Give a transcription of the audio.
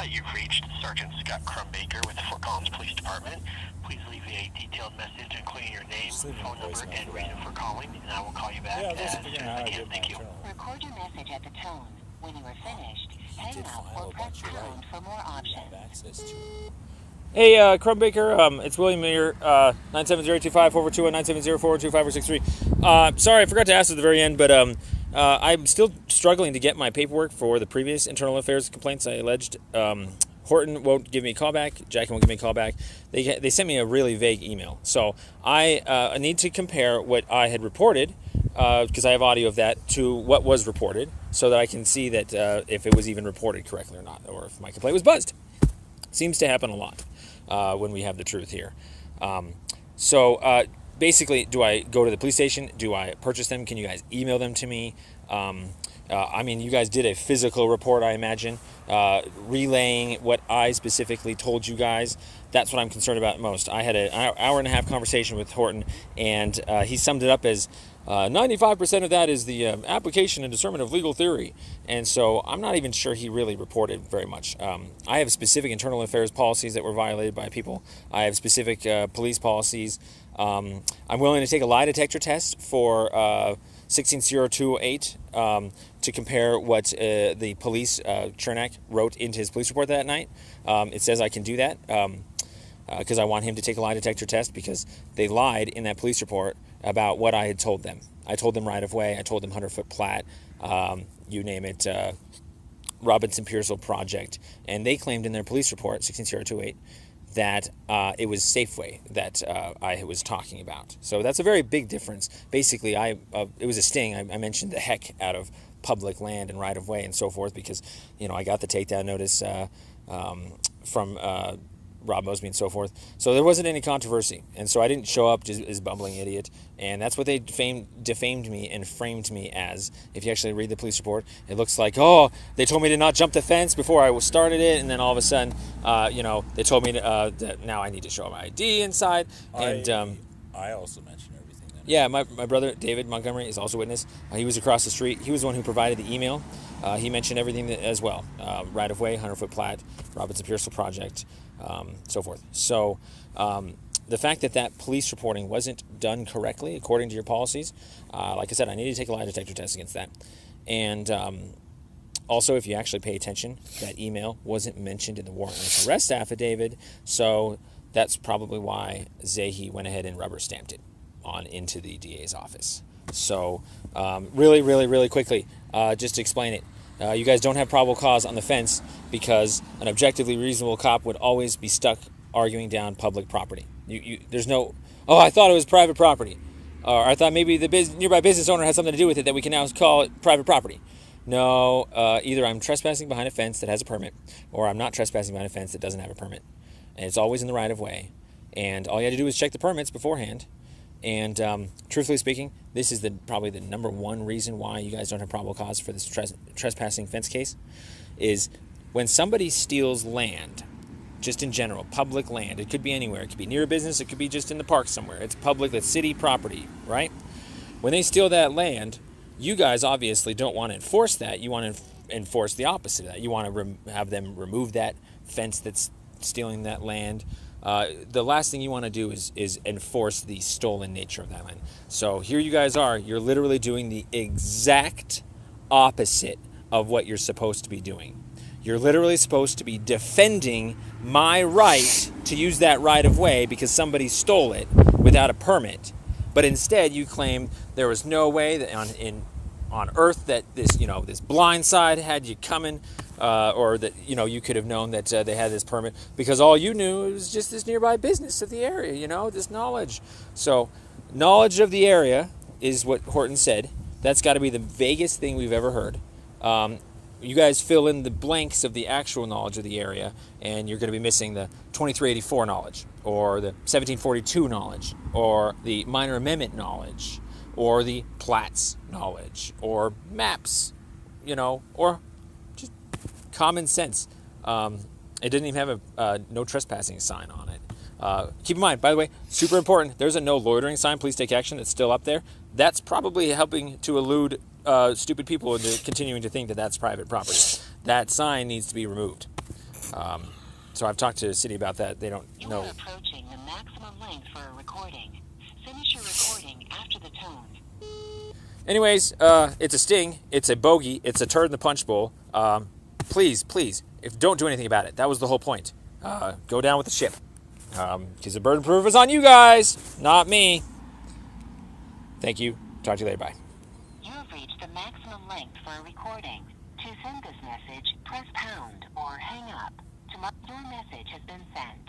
You've reached Sergeant Scott Crumbaker with the Fort Collins Police Department. Please leave a detailed message including your name, phone number, and reason for calling, and I will call you back as soon as I can. Thank you. Record your message at the tone. When you are finished, hang up or press pound for more options. Hey, Crumbaker, it's William here, 970-825-421, 970-425-463. Sorry, I forgot to ask at the very end, but I'm still struggling to get my paperwork for the previous internal affairs complaints I alleged. Horton won't give me a call back. Jackie won't give me a call back. They sent me a really vague email. So I need to compare what I had reported, because I have audio of that, to what was reported, so that I can see that if it was even reported correctly or not, or if my complaint was buzzed. Seems to happen a lot when we have the truth here. Basically, do I go to the police station? Do I purchase them? Can you guys email them to me? I mean, you guys did a physical report, I imagine, relaying what I specifically told you guys. That's what I'm concerned about most. I had an hour and a half conversation with Horton, and he summed it up as 95% of that is the application and discernment of legal theory. And so I'm not even sure he really reported very much. I have specific internal affairs policies that were violated by people. I have specific police policies. I'm willing to take a lie detector test for 160208 to compare what the police, Chernak, wrote into his police report that night. It says I can do that because I want him to take a lie detector test because they lied in that police report about what I had told them. I told them right of way. I told them 100-foot plat. You name it, Robinson Pearsall project. And they claimed in their police report, 160208, that it was Safeway that I was talking about. So that's a very big difference. Basically, it was a sting. I mentioned the heck out of public land and right of way and so forth because, I got the takedown notice from Rob Mosby and so forth. So there wasn't any controversy. And so I didn't show up just as a bumbling idiot. And that's what they defamed me and framed me as. If you actually read the police report, it looks like, they told me to not jump the fence before I started it. And then all of a sudden, they told me that now I need to show my ID inside. And I also mentioned everything. Yeah, my brother, David Montgomery, is also a witness. He was across the street. He was the one who provided the email. He mentioned everything as well. Right of way, 100-foot plat, Robinson Pearsall project, so forth. So the fact that police reporting wasn't done correctly according to your policies, like I said, I need to take a lie detector test against that. And also, if you actually pay attention, that email wasn't mentioned in the warrantless arrest affidavit, so that's probably why Zahi went ahead and rubber stamped it on into the DA's office. So really, really, really quickly, just to explain it, you guys don't have probable cause on the fence because an objectively reasonable cop would always be stuck arguing down public property. There's no, I thought it was private property. Or I thought maybe the nearby business owner has something to do with it that we can now call it private property. No, either I'm trespassing behind a fence that has a permit, or I'm not trespassing behind a fence that doesn't have a permit. And it's always in the right of way. And all you had to do is check the permits beforehand. And truthfully speaking, this is probably the number one reason why you guys don't have probable cause for this trespassing fence case, is when somebody steals land, just in general, public land, it could be anywhere. It could be near a business. It could be just in the park somewhere. It's public, it's city property, right? When they steal that land, you guys obviously don't want to enforce that. You want to enforce the opposite of that. You want to have them remove that fence that's stealing that land. The last thing you want to do is enforce the stolen nature of that land. So here you guys are. You're literally doing the exact opposite of what you're supposed to be doing. You're literally supposed to be defending my right to use that right of way because somebody stole it without a permit. But instead, you claim there was no way that on earth that this blind side had you coming, or that you could have known that they had this permit because all you knew was just this nearby business of the area. This knowledge. So, knowledge of the area is what Horton said. That's got to be the vaguest thing we've ever heard. You guys fill in the blanks of the actual knowledge of the area, and you're going to be missing the 2384 knowledge, or the 1742 knowledge, or the minor amendment knowledge, or the plats knowledge, or maps, or just common sense. It didn't even have a no trespassing sign on it. Keep in mind, by the way, super important, there's a no loitering sign, please take action, that's still up there. That's probably helping to elude stupid people into continuing to think that that's private property. That sign needs to be removed. So I've talked to the city about that. They don't You know. are approaching the maximum length for a recording. Finish your recording after the tone. Anyways, it's a sting. It's a bogey. It's a turd in the punch bowl. Please, don't do anything about it. That was the whole point. Go down with the ship. Because the burden of proof is on you guys, not me. Thank you. Talk to you later. Bye. You have reached the maximum length for a recording. To send this message, press pound or hang up. Your message has been sent.